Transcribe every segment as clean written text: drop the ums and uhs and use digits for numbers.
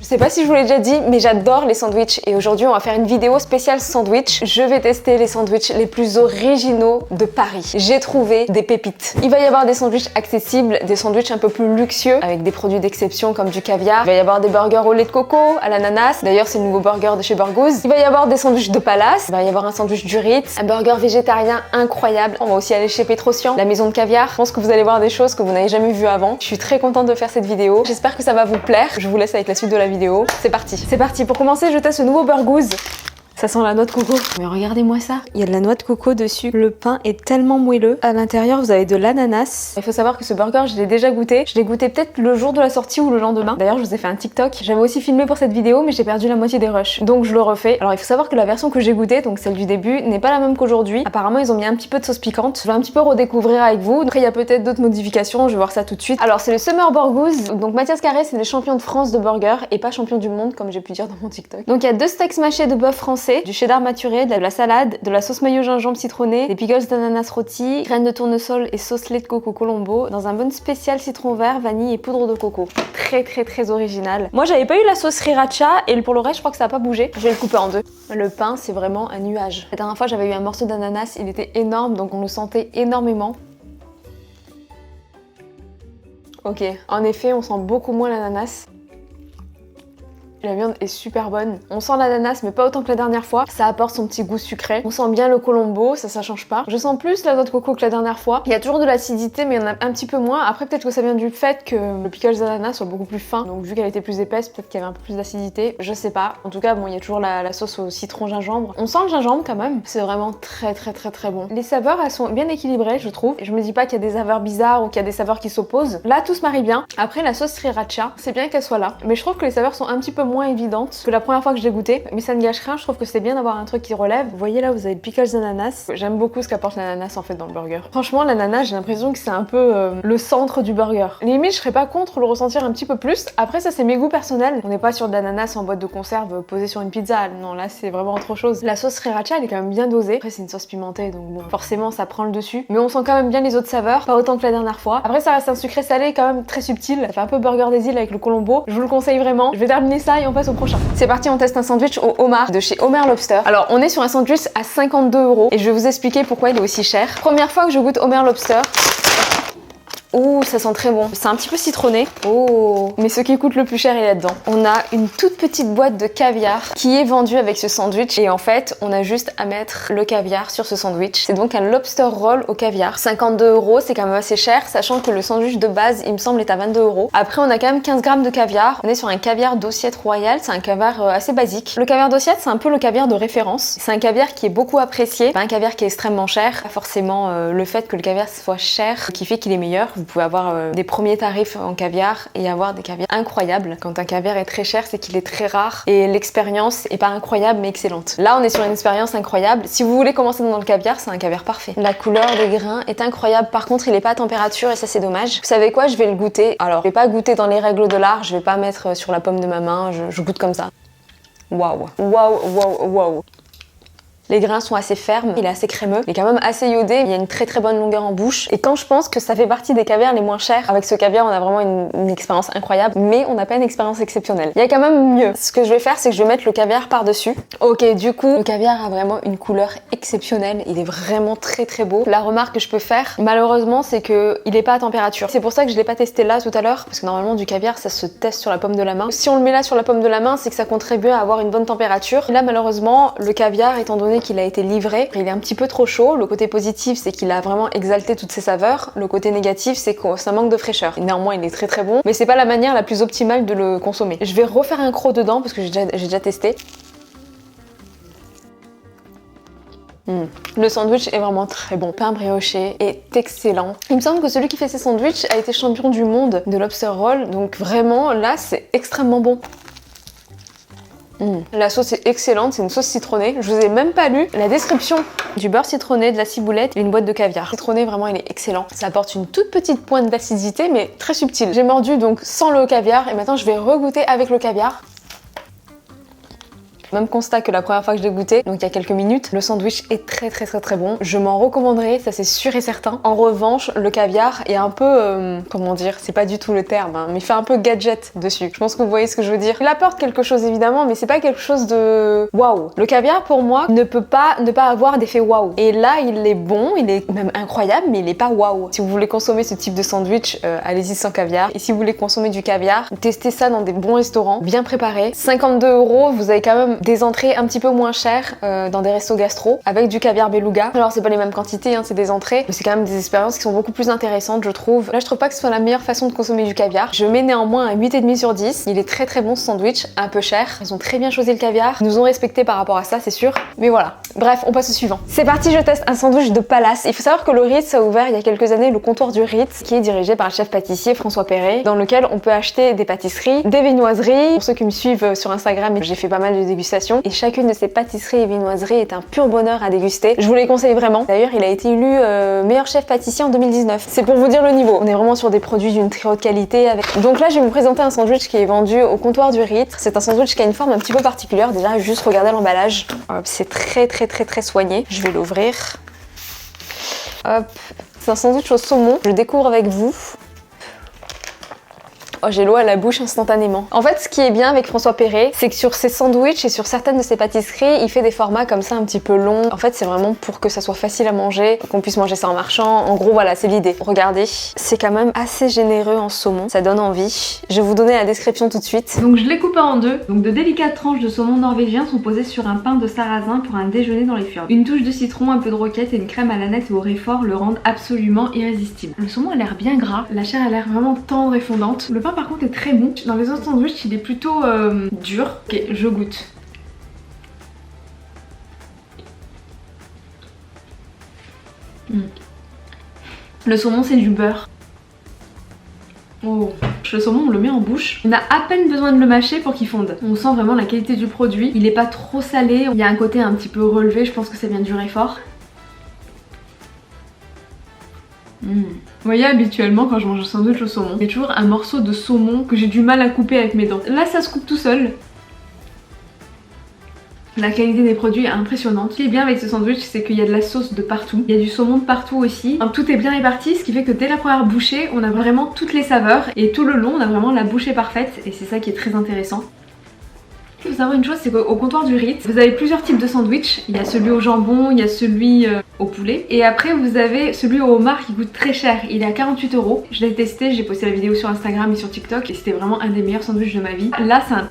Je sais pas si je vous l'ai déjà dit, mais j'adore les sandwichs et aujourd'hui on va faire une vidéo spéciale sandwich. Je vais tester les sandwichs les plus originaux de Paris. J'ai trouvé des pépites. Il va y avoir des sandwichs accessibles, des sandwichs un peu plus luxueux avec des produits d'exception comme du caviar. Il va y avoir des burgers au lait de coco, à l'ananas. D'ailleurs c'est le nouveau burger de chez Burgos. Il va y avoir des sandwichs de palace. Il va y avoir un sandwich du Ritz, un burger végétarien incroyable. On va aussi aller chez Petrosian, la maison de caviar. Je pense que vous allez voir des choses que vous n'avez jamais vues avant. Je suis très contente de faire cette vidéo. J'espère que ça va vous plaire. Je vous laisse avec la suite de la vidéo. C'est parti. C'est parti. Pour commencer, je teste ce nouveau Burgos. Ça sent la noix de coco. Mais regardez-moi ça. Il y a de la noix de coco dessus. Le pain est tellement moelleux. À l'intérieur, vous avez de l'ananas. Il faut savoir que ce burger, je l'ai déjà goûté. Je l'ai goûté peut-être le jour de la sortie ou le lendemain. D'ailleurs, je vous ai fait un TikTok. J'avais aussi filmé pour cette vidéo, mais j'ai perdu la moitié des rushs. Donc je le refais. Alors il faut savoir que la version que j'ai goûtée, donc celle du début, n'est pas la même qu'aujourd'hui. Apparemment, ils ont mis un petit peu de sauce piquante. Je vais un petit peu redécouvrir avec vous. Après, il y a peut-être d'autres modifications. Je vais voir ça tout de suite. Alors c'est le Summer Burgos. Donc Mathias Carré, c'est les champions de France de burger et pas champion du monde, comme j'ai pu dire dans mon TikTok. Donc il y a 2 steaks mâchés de bœuf français, du cheddar maturé, de la salade, de la sauce mayo gingembre citronnée, des pickles d'ananas rôti, graines de tournesol et sauce lait de coco Colombo dans un bun spécial citron vert, vanille et poudre de coco. Très original. Moi j'avais pas eu la sauce sriracha et pour le reste je crois que ça a pas bougé. Je vais le couper en deux. Le pain c'est vraiment un nuage. La dernière fois j'avais eu un morceau d'ananas, il était énorme donc on le sentait énormément. Ok, en effet on sent beaucoup moins l'ananas. La viande est super bonne. On sent l'ananas mais pas autant que la dernière fois. Ça apporte son petit goût sucré. On sent bien le Colombo, ça change pas. Je sens plus la noix de coco que la dernière fois. Il y a toujours de l'acidité mais il y en a un petit peu moins. Après peut-être que ça vient du fait que le pickles d'ananas soit beaucoup plus fin. Donc vu qu'elle était plus épaisse, peut-être qu'il y avait un peu plus d'acidité. Je sais pas. En tout cas bon, il y a toujours la sauce au citron gingembre. On sent le gingembre quand même. C'est vraiment très bon. Les saveurs elles sont bien équilibrées je trouve. Et je me dis pas qu'il y a des saveurs bizarres ou qu'il y a des saveurs qui s'opposent. Là tout se marie bien. Après la sauce sriracha, c'est bien qu'elle soit là. Mais je trouve que les saveurs sont un petit peu moins évidente que la première fois que je l'ai goûté, mais ça ne gâche rien. Je trouve que c'est bien d'avoir un truc qui relève. Vous voyez là, vous avez le pickles d'ananas. J'aime beaucoup ce qu'apporte l'ananas en fait dans le burger. Franchement, l'ananas, j'ai l'impression que c'est un peu le centre du burger. Limite, je serais pas contre le ressentir un petit peu plus. Après, ça c'est mes goûts personnels. On n'est pas sur de l'ananas en boîte de conserve posée sur une pizza. Non, là c'est vraiment autre chose. La sauce sriracha, elle est quand même bien dosée. Après, c'est une sauce pimentée, donc bon, forcément, ça prend le dessus. Mais on sent quand même bien les autres saveurs, pas autant que la dernière fois. Après, ça reste un sucré salé quand même très subtil. Ça fait un peu burger des îles avec le Colombo. Je vous le conseille vraiment. Je vais terminer ça et on passe au prochain. C'est parti, on teste un sandwich au homard de chez Homer Lobster. Alors on est sur un sandwich à 52 € et je vais vous expliquer pourquoi il est aussi cher. Première fois que je goûte Homer Lobster. Ouh, ça sent très bon. C'est un petit peu citronné. Oh, mais ce qui coûte le plus cher est là-dedans. On a une toute petite boîte de caviar qui est vendue avec ce sandwich et en fait, on a juste à mettre le caviar sur ce sandwich. C'est donc un lobster roll au caviar. 52 €, c'est quand même assez cher, sachant que le sandwich de base, il me semble, est à 22 €. Après, on a quand même 15 grammes de caviar. On est sur un caviar d'Ossiette Royal. C'est un caviar assez basique. Le caviar d'Ossiette, c'est un peu le caviar de référence. C'est un caviar qui est beaucoup apprécié. Pas un caviar qui est extrêmement cher. Pas forcément le fait que le caviar soit cher qui fait qu'il est meilleur. Vous pouvez avoir des premiers tarifs en caviar et avoir des caviars incroyables. Quand un caviar est très cher, c'est qu'il est très rare et l'expérience est pas incroyable mais excellente. Là, on est sur une expérience incroyable. Si vous voulez commencer dans le caviar, c'est un caviar parfait. La couleur des grains est incroyable. Par contre, il est pas à température et ça, c'est dommage. Vous savez quoi? Je vais le goûter. Alors, je vais pas goûter dans les règles de l'art. Je vais pas mettre sur la paume de ma main. Je goûte comme ça. Waouh, waouh. Les grains sont assez fermes, il est assez crémeux, il est quand même assez iodé, il y a une très bonne longueur en bouche. Et quand je pense que ça fait partie des caviars les moins chers, avec ce caviar on a vraiment une expérience incroyable, mais on n'a pas une expérience exceptionnelle. Il y a quand même mieux. Ce que je vais faire, c'est que je vais mettre le caviar par-dessus. Ok, du coup, le caviar a vraiment une couleur exceptionnelle, il est vraiment très beau. La remarque que je peux faire, malheureusement, c'est que il est pas à température. C'est pour ça que je l'ai pas testé là tout à l'heure, parce que normalement du caviar ça se teste sur la paume de la main. Si on le met là sur la paume de la main, c'est que ça contribue à avoir une bonne température. Et là malheureusement, le caviar, étant donné qu'il a été livré, il est un petit peu trop chaud. Le côté positif, c'est qu'il a vraiment exalté toutes ses saveurs. Le côté négatif, c'est que ça manque de fraîcheur. Et néanmoins, il est très bon, mais c'est pas la manière la plus optimale de le consommer. Je vais refaire un croc dedans parce que j'ai déjà testé. Le sandwich est vraiment très bon. Pain brioché est excellent. Il me semble que celui qui fait ces sandwichs a été champion du monde de lobster roll, donc vraiment là, c'est extrêmement bon. La sauce est excellente, c'est une sauce citronnée. Je vous ai même pas lu la description du beurre citronné, de la ciboulette et une boîte de caviar. Citronné, vraiment, il est excellent. Ça apporte une toute petite pointe d'acidité, mais très subtile. J'ai mordu donc sans le caviar et maintenant je vais regoûter avec le caviar. Même constat que la première fois que je l'ai goûté, donc il y a quelques minutes. Le sandwich est très bon. Je m'en recommanderais, ça c'est sûr et certain. En revanche, le caviar est un peu, comment dire, c'est pas du tout le terme, hein, mais il fait un peu gadget dessus. Je pense que vous voyez ce que je veux dire. Il apporte quelque chose évidemment, mais c'est pas quelque chose de waouh. Le caviar pour moi ne peut pas ne pas avoir d'effet waouh. Et là, il est bon, il est même incroyable, mais il est pas waouh. Si vous voulez consommer ce type de sandwich, allez-y sans caviar. Et si vous voulez consommer du caviar, testez ça dans des bons restaurants, bien préparés. 52 €, vous avez quand même des entrées un petit peu moins chères dans des restos gastro avec du caviar beluga. Alors c'est pas les mêmes quantités, hein, c'est des entrées, mais c'est quand même des expériences qui sont beaucoup plus intéressantes, je trouve. Là, je trouve pas que ce soit la meilleure façon de consommer du caviar. Je mets néanmoins un 8,5 sur 10. Il est très bon ce sandwich, un peu cher. Ils ont très bien choisi le caviar. Ils nous ont respecté par rapport à ça, c'est sûr. Mais voilà. Bref, on passe au suivant. C'est parti, je teste un sandwich de Palace. Il faut savoir que le Ritz a ouvert il y a quelques années le comptoir du Ritz, qui est dirigé par le chef pâtissier François Perret, dans lequel on peut acheter des pâtisseries, des viennoiseries. Pour ceux qui me suivent sur Instagram, j'ai fait pas mal de dégustations et chacune de ces pâtisseries et viennoiseries est un pur bonheur à déguster. Je vous les conseille vraiment. D'ailleurs, il a été élu meilleur chef pâtissier en 2019. C'est pour vous dire le niveau. On est vraiment sur des produits d'une très haute qualité. Donc là, je vais vous présenter un sandwich qui est vendu au comptoir du Ritz. C'est un sandwich qui a une forme un petit peu particulière. Déjà, juste regardez l'emballage. C'est très soigné. Je vais l'ouvrir. Hop. C'est un sandwich au saumon. Je le découvre avec vous. Oh, j'ai l'eau à la bouche instantanément. En fait, ce qui est bien avec François Perret, c'est que sur ses sandwichs et sur certaines de ses pâtisseries, il fait des formats comme ça un petit peu longs. En fait, c'est vraiment pour que ça soit facile à manger, qu'on puisse manger ça en marchant. En gros, voilà, c'est l'idée. Regardez, c'est quand même assez généreux en saumon. Ça donne envie. Je vais vous donner la description tout de suite. Donc je l'ai coupé en deux. Donc de délicates tranches de saumon norvégien sont posées sur un pain de sarrasin pour un déjeuner dans les fjords. Une touche de citron, un peu de roquette et une crème à l'aneth et au réfort le rendent absolument irrésistible. Le saumon a l'air bien gras. La chair a l'air vraiment tendre et fondante. Le pain par contre est très bon. Dans les autres sandwichs il est plutôt dur. Ok, je goûte. Le saumon c'est du beurre. Oh. Le saumon on le met en bouche, on a à peine besoin de le mâcher pour qu'il fonde. On sent vraiment la qualité du produit, il est pas trop salé, il y a un côté un petit peu relevé, je pense que ça vient du réfort. Vous voyez, habituellement quand je mange un sandwich au saumon, il y a toujours un morceau de saumon que j'ai du mal à couper avec mes dents. Là ça se coupe tout seul. La qualité des produits est impressionnante. Ce qui est bien avec ce sandwich, c'est qu'il y a de la sauce de partout. Il y a du saumon de partout aussi. Tout est bien réparti, ce qui fait que dès la première bouchée, on a vraiment toutes les saveurs. Et tout le long, on a vraiment la bouchée parfaite. Et c'est ça qui est très intéressant. Il faut savoir une chose, c'est qu'au comptoir du Ritz, vous avez plusieurs types de sandwichs. Il y a celui au jambon, il y a celui au poulet. Et après, vous avez celui au homard qui coûte très cher. Il est à 48 €. Je l'ai testé, j'ai posté la vidéo sur Instagram et sur TikTok. Et c'était vraiment un des meilleurs sandwichs de ma vie. Là, c'est un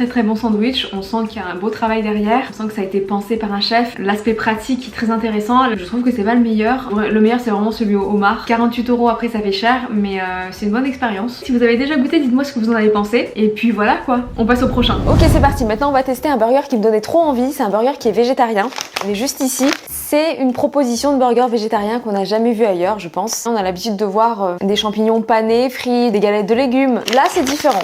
très bon sandwich. On sent qu'il y a un beau travail derrière. On sent que ça a été pensé par un chef. L'aspect pratique est très intéressant. Je trouve que c'est pas le meilleur. Le meilleur, c'est vraiment celui au homard. 48 € après, ça fait cher. Mais c'est une bonne expérience. Si vous avez déjà goûté, dites-moi ce que vous en avez pensé. Et puis voilà quoi. On passe au prochain. Ok, c'est parti. Maintenant, on va tester un burger qui me donnait trop envie. C'est un burger qui est végétarien. Il est juste ici. C'est une proposition de burger végétarien qu'on n'a jamais vu ailleurs, je pense. On a l'habitude de voir des champignons panés, frits, des galettes de légumes. Là, c'est différent.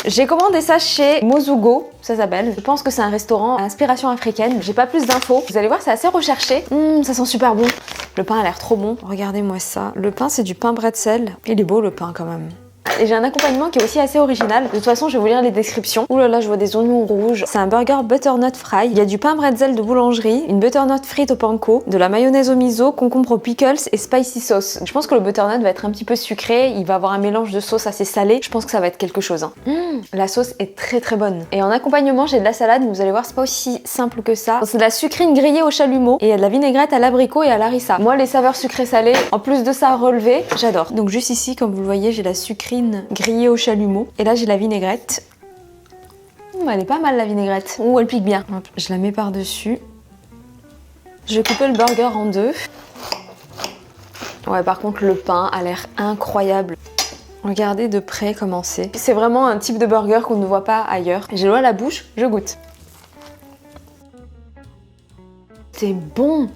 J'ai commandé ça chez Mozugo, ça s'appelle. Je pense que c'est un restaurant à inspiration africaine. J'ai pas plus d'infos. Vous allez voir, c'est assez recherché. Ça sent super bon. Le pain a l'air trop bon. Regardez-moi ça. Le pain, c'est du pain bretzel. Il est beau le pain quand même. Et j'ai un accompagnement qui est aussi assez original. De toute façon, je vais vous lire les descriptions. Ouh là là, je vois des oignons rouges. C'est un burger butternut fry. Il y a du pain bretzel de boulangerie, une butternut frite au panko, de la mayonnaise au miso, concombre au pickles et spicy sauce. Je pense que le butternut va être un petit peu sucré. Il va avoir un mélange de sauce assez salé. Je pense que ça va être quelque chose. La sauce est très bonne. Et en accompagnement, j'ai de la salade. Mais vous allez voir, c'est pas aussi simple que ça. C'est de la sucrine grillée au chalumeau et il y a de la vinaigrette à l'abricot et à l'harissa. Moi, les saveurs sucrées-salées, en plus de ça relevé, j'adore. Donc juste ici, comme vous le voyez, j'ai la sucrine grillée au chalumeau. Et là, j'ai la vinaigrette. Elle est pas mal la vinaigrette. Ouh, elle pique bien. Hop, je la mets par-dessus. Je vais couper le burger en deux. Ouais, par contre, le pain a l'air incroyable. Regardez de près comment c'est. C'est vraiment un type de burger qu'on ne voit pas ailleurs. J'ai l'eau à la bouche, je goûte. C'est bon.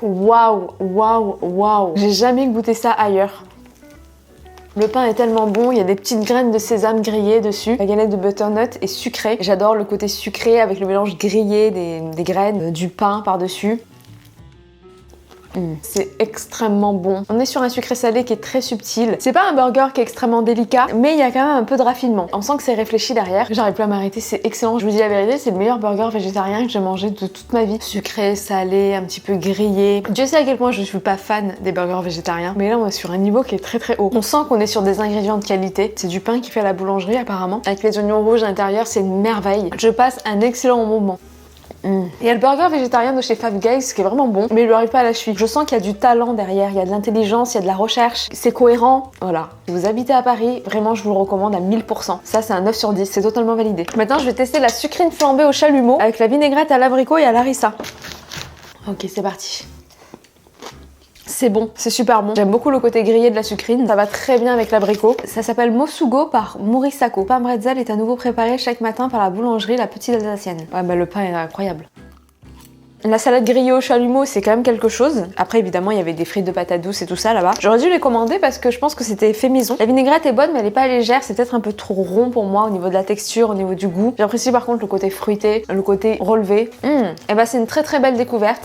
Waouh. J'ai jamais goûté ça ailleurs. Le pain est tellement bon, il y a des petites graines de sésame grillées dessus. La galette de butternut est sucrée. J'adore le côté sucré avec le mélange grillé des graines, du pain par-dessus. C'est extrêmement bon. On est sur un sucré salé qui est très subtil. C'est pas un burger qui est extrêmement délicat, mais il y a quand même un peu de raffinement. On sent que c'est réfléchi derrière. J'arrive plus à m'arrêter, c'est excellent. Je vous dis la vérité, c'est le meilleur burger végétarien que j'ai mangé de toute ma vie. Sucré, salé, un petit peu grillé. Dieu sait à quel point je suis pas fan des burgers végétariens, mais là on est sur un niveau qui est très très haut. On sent qu'on est sur des ingrédients de qualité. C'est du pain qui fait à la boulangerie apparemment. Avec les oignons rouges à l'intérieur, c'est une merveille. Je passe un excellent moment. Il y a le burger végétarien de chez Five Guys qui est vraiment bon, mais il lui arrive pas à la cheville. Je sens qu'il y a du talent derrière, il y a de l'intelligence, il y a de la recherche, c'est cohérent. Voilà. Si vous habitez à Paris, vraiment je vous le recommande à 1000%. Ça c'est un 9 sur 10, c'est totalement validé. Maintenant je vais tester la sucrine flambée au chalumeau avec la vinaigrette à l'abricot et à l'harissa. Ok, c'est parti. C'est bon, c'est super bon. J'aime beaucoup le côté grillé de la sucrine, ça va très bien avec l'abricot. Ça s'appelle Mosugo par Morisako. Pain bretzel est à nouveau préparé chaque matin par la boulangerie La Petite Alsacienne. Ouais bah le pain est incroyable. La salade grillée au chalumeau, c'est quand même quelque chose. Après, évidemment, il y avait des frites de patates douces et tout ça là-bas. J'aurais dû les commander parce que je pense que c'était fait maison. La vinaigrette est bonne, mais elle est pas légère. C'est peut-être un peu trop rond pour moi au niveau de la texture, au niveau du goût. J'apprécie par contre le côté fruité, le côté relevé. Et bah, c'est une très très belle découverte.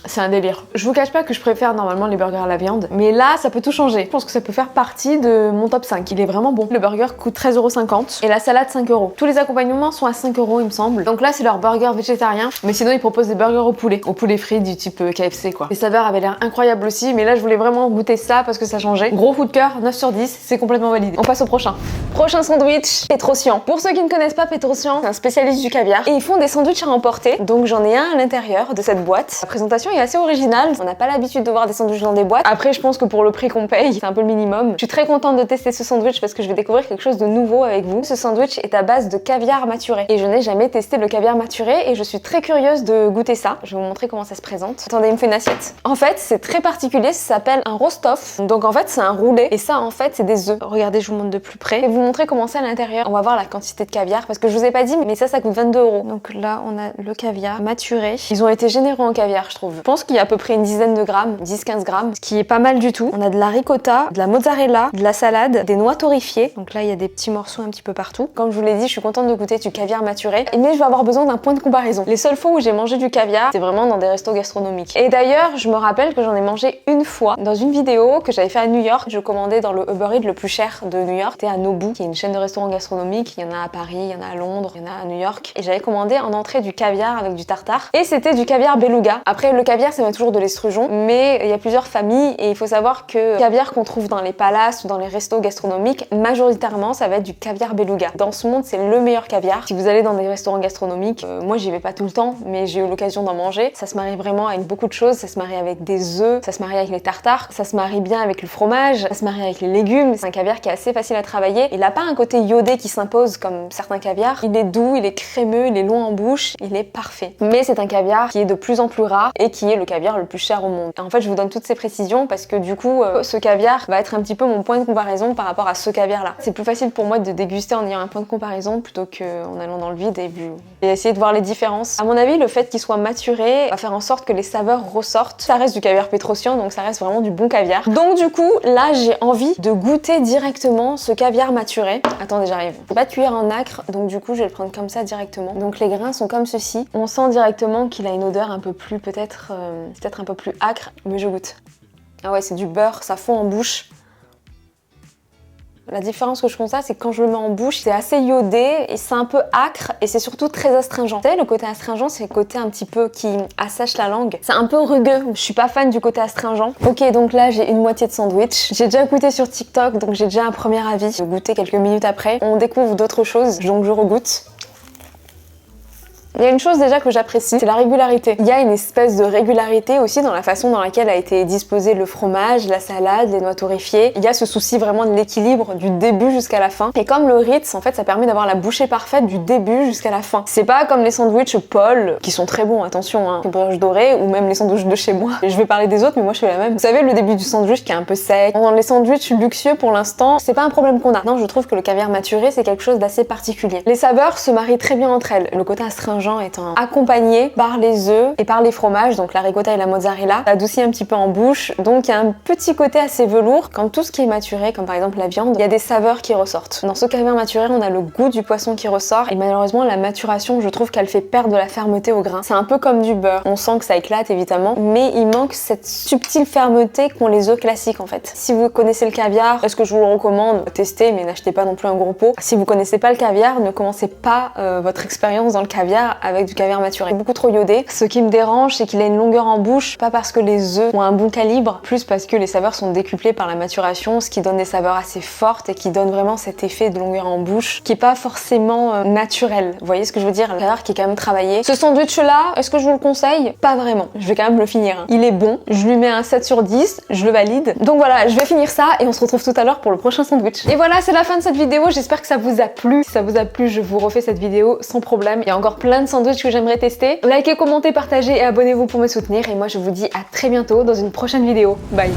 C'est un délire. Je vous cache pas que je préfère normalement les burgers à la viande, mais là ça peut tout changer. Je pense que ça peut faire partie de mon top 5. Il est vraiment bon. Le burger coûte 13,50€ et la salade 5€. Tous les accompagnements sont à 5€ il me semble. Donc là c'est leur burger végétarien, mais sinon ils proposent des burgers au poulet frit du type KFC quoi. Les saveurs avaient l'air incroyables aussi, mais là je voulais vraiment goûter ça parce que ça changeait. Gros coup de cœur, 9 sur 10, c'est complètement validé. On passe au prochain. Prochain sandwich, Petrosian. Pour ceux qui ne connaissent pas Petrosian, c'est un spécialiste du caviar et ils font des sandwichs à emporter. Donc j'en ai un à l'intérieur de cette boîte. La présentation est assez originale. On n'a pas l'habitude de voir des sandwichs dans des boîtes. Après, je pense que pour le prix qu'on paye, c'est un peu le minimum. Je suis très contente de tester ce sandwich parce que je vais découvrir quelque chose de nouveau avec vous. Ce sandwich est à base de caviar maturé et je n'ai jamais testé le caviar maturé et je suis très curieuse de goûter ça. Je vais vous montrer comment ça se présente. Attendez, il me fait une assiette. En fait, c'est très particulier. Ça s'appelle un roast-off. Donc en fait, c'est un roulé et ça, en fait, c'est des œufs. Regardez, je vous montre de plus près. Je vais vous montrer comment c'est à l'intérieur. On va voir la quantité de caviar parce que je vous ai pas dit, mais ça coûte 22€. Donc là, on a le caviar maturé. Ils ont été généreux en caviar, je trouve. Je pense qu'il y a à peu près une dizaine de grammes, 10-15 grammes, ce qui est pas mal du tout. On a de la ricotta, de la mozzarella, de la salade, des noix torréfiées. Donc là, il y a des petits morceaux un petit peu partout. Comme je vous l'ai dit, je suis contente de goûter du caviar maturé. Mais je vais avoir besoin d'un point de comparaison. Les seules fois où j'ai mangé du caviar, c'est vraiment dans des restos gastronomiques. Et d'ailleurs, je me rappelle que j'en ai mangé une fois dans une vidéo que j'avais fait à New York. Je commandais dans le Uber Eats le plus cher de New York. C'était à Nobu, qui est une chaîne de restaurants gastronomiques. Il y en a à Paris, il y en a à Londres, il y en a à New York. Et j'avais commandé en entrée du caviar avec du tartare. Et c'était du caviar beluga. Après, le caviar, c'est toujours de l'esturgeon, mais il y a plusieurs familles et il faut savoir que le caviar qu'on trouve dans les palaces ou dans les restos gastronomiques, majoritairement, ça va être du caviar beluga. Dans ce monde, c'est le meilleur caviar. Si vous allez dans des restaurants gastronomiques, moi j'y vais pas tout le temps, mais j'ai eu l'occasion d'en manger. Ça se marie vraiment avec beaucoup de choses. Ça se marie avec des œufs, ça se marie avec les tartares, ça se marie bien avec le fromage, ça se marie avec les légumes. C'est un caviar qui est assez facile à travailler. Il a pas un côté iodé qui s'impose comme certains caviars. Il est doux, il est crémeux, il est long en bouche, il est parfait. Mais c'est un caviar qui est de plus en plus rare et qui est le caviar le plus cher au monde. En fait, je vous donne toutes ces précisions parce que du coup, ce caviar va être un petit peu mon point de comparaison par rapport à ce caviar-là. C'est plus facile pour moi de déguster en ayant un point de comparaison plutôt qu'en allant dans le vide et essayer de voir les différences. À mon avis, le fait qu'il soit maturé va faire en sorte que les saveurs ressortent. Ça reste du caviar Petrosian, donc ça reste vraiment du bon caviar. Donc du coup, là, j'ai envie de goûter directement ce caviar maturé. Attendez, j'arrive. J'ai pas de cuillère en nacre, donc du coup, je vais le prendre comme ça directement. Donc les grains sont comme ceci. On sent directement qu'il a une odeur un peu plus, peut-être un peu plus acre, mais je goûte. Ah ouais, c'est du beurre, ça fond en bouche. La différence que je constate, c'est que quand je le mets en bouche, c'est assez iodé et c'est un peu acre et c'est surtout très astringent. Vous savez, le côté astringent, c'est le côté un petit peu qui assèche la langue. C'est un peu rugueux. Je suis pas fan du côté astringent. Ok, donc là, j'ai une moitié de sandwich. J'ai déjà goûté sur TikTok, donc j'ai déjà un premier avis. Je vais goûter quelques minutes après. On découvre d'autres choses, donc je regoute. Il y a une chose déjà que j'apprécie, c'est la régularité. Il y a une espèce de régularité aussi dans la façon dans laquelle a été disposé le fromage, la salade, les noix torréfiées. Il y a ce souci vraiment de l'équilibre du début jusqu'à la fin. Et comme le Ritz, en fait, ça permet d'avoir la bouchée parfaite du début jusqu'à la fin. C'est pas comme les sandwichs Paul, qui sont très bons, attention, hein, les brioches dorées, ou même les sandwichs de chez moi. Et je vais parler des autres, mais moi je fais la même. Vous savez, le début du sandwich qui est un peu sec. Dans les sandwichs luxueux, pour l'instant, c'est pas un problème qu'on a. Non, je trouve que le caviar maturé, c'est quelque chose d'assez particulier. Les saveurs se marient très bien entre elles. Le côté astringent astringent étant accompagné par les œufs et par les fromages, donc la ricotta et la mozzarella. Ça adoucit un petit peu en bouche, donc il y a un petit côté assez velours. Quand tout ce qui est maturé, comme par exemple la viande, il y a des saveurs qui ressortent. Dans ce caviar maturé, on a le goût du poisson qui ressort, et malheureusement la maturation, je trouve qu'elle fait perdre de la fermeté au grain. C'est un peu comme du beurre, on sent que ça éclate évidemment, mais il manque cette subtile fermeté qu'ont les œufs classiques en fait. Si vous connaissez le caviar, est-ce que je vous le recommande? Testez, mais n'achetez pas non plus un gros pot. Si vous connaissez pas le caviar, ne commencez pas votre expérience dans le caviar avec du caviar maturé. Beaucoup trop iodé. Ce qui me dérange, c'est qu'il a une longueur en bouche, pas parce que les œufs ont un bon calibre, plus parce que les saveurs sont décuplées par la maturation, ce qui donne des saveurs assez fortes et qui donne vraiment cet effet de longueur en bouche qui est pas forcément naturel. Vous voyez ce que je veux dire? Le caviar qui est quand même travaillé. Ce sandwich là, est-ce que je vous le conseille? Pas vraiment. Je vais quand même le finir. Hein. Il est bon. Je lui mets un 7 sur 10. Je le valide. Donc voilà, je vais finir ça et on se retrouve tout à l'heure pour le prochain sandwich. Et voilà, c'est la fin de cette vidéo. J'espère que ça vous a plu. Si ça vous a plu, je vous refais cette vidéo sans problème. Il y a encore plein de sandwichs que j'aimerais tester. Likez, commentez, partagez et abonnez-vous pour me soutenir. Et moi, je vous dis à très bientôt dans une prochaine vidéo. Bye!